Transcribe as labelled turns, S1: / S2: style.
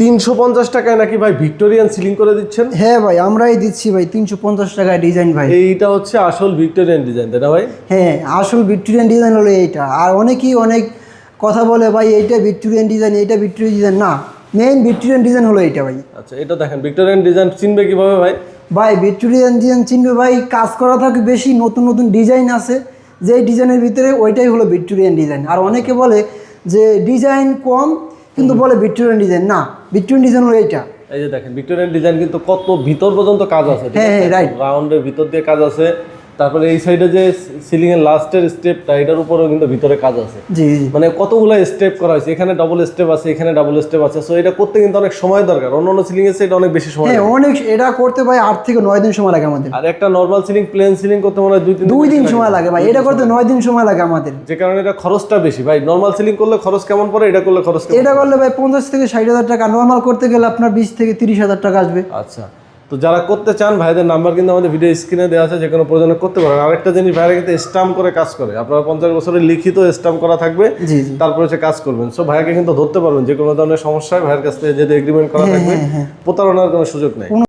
S1: 350 টাকায় নাকি ভাই ভিক্টোরিয়ান সিলিং করে দিচ্ছেন?
S2: হ্যাঁ ভাই, আমরাই দিচ্ছি ভাই 350 টাকায় ডিজাইন ভাই।
S1: এইটা হচ্ছে আসল ভিক্টোরিয়ান ডিজাইন, তাই না ভাই?
S2: হ্যাঁ, আসল ভিক্টোরিয়ান ডিজাইন হলো এইটা। আর অনেকেই অনেক কথা বলে ভাই এইটা ভিক্টোরিয়ান ডিজাইন, এইটা ভিক্টোরিয়ান ডিজাইন। না, মেইন ভিক্টোরিয়ান ডিজাইন হলো এইটা ভাই।
S1: আচ্ছা, এটা দেখেন ভিক্টোরিয়ান ডিজাইন চিনবে কিভাবে ভাই?
S2: ভাই ভিক্টোরিয়ান ডিজাইন চিনবে ভাই, কাজ করা থাকে বেশি, নতুন নতুন ডিজাইন আছে, যেই ডিজাইনের ভিতরে ওইটাই হলো ভিক্টোরিয়ান ডিজাইন। আর অনেকে বলে যে ডিজাইন কম কিন্তু বলে ভিক্টোরিয়ান ডিজাইন। না, ভিক্টোরিয়ান ডিজাইন হলো এইটা।
S1: এই যে দেখেন ভিক্টোরিয়ান ডিজাইন কিন্তু কত ভিতর পর্যন্ত কাজ আছে।
S2: হ্যাঁ হ্যাঁ, রাইট।
S1: রাউন্ডের ভিতর দিয়ে কাজ আছে, তারপরে এই সাইডে যে সিলিং এর লাস্টের স্টেপটা এটার উপরেও কিন্তু ভিতরে কাজ আছে।
S2: জি জি,
S1: মানে কতগুলো স্টেপ করা হয়েছে, এখানে ডাবল স্টেপ আছে, এখানে ডাবল স্টেপ আছে। সো এটা করতে কিন্তু অনেক সময় দরকার, অন্যান্য সিলিং এর এটা অনেক বেশি সময়
S2: হ্যাঁ
S1: লাগে।
S2: অনেক, এটা করতে ভাই 8 থেকে 9 দিন সময় লাগে আমাদের।
S1: আর একটা নরমাল সিলিং প্লেন সিলিং করতে মনে হয়
S2: 2 দিন সময় লাগে ভাই, এটা করতে 9 দিন সময় লাগে আমাদের।
S1: যে কারণে এটা খরচটা বেশি ভাই। নরমাল সিলিং করলে খরচ কেমন পড়ে, এটা করলে খরচ কেমন?
S2: এটা করলে ভাই 50 থেকে 60 হাজার টাকা, নর্মাল করতে গেলে আপনার 20 থেকে 30 হাজার টাকা আসবে।
S1: আচ্ছা, তো যারা করতে চান ভাইদের নাম্বার কিন্তু আমাদের ভিডিও স্ক্রিনে দেওয়া আছে, যে কোনো প্রয়োজনে করতে পারেন। আরেকটা জিনিস, ভাইরা কিন্তু স্টাম্প করে কাজ করে, আপনার 50 বছরের লিখিত স্টাম্প করা থাকবে,
S2: জি জি,
S1: তারপরে হচ্ছে কাজ করবেন। সো ভাইয়াকে কিন্তু ধরতে পারবেন, যে কোনো ধরনের সমস্যায় ভাইয়ের কাছ থেকে যদি এগ্রিমেন্ট করা থাকবে, প্রতারণার কোনো সুযোগ নেই।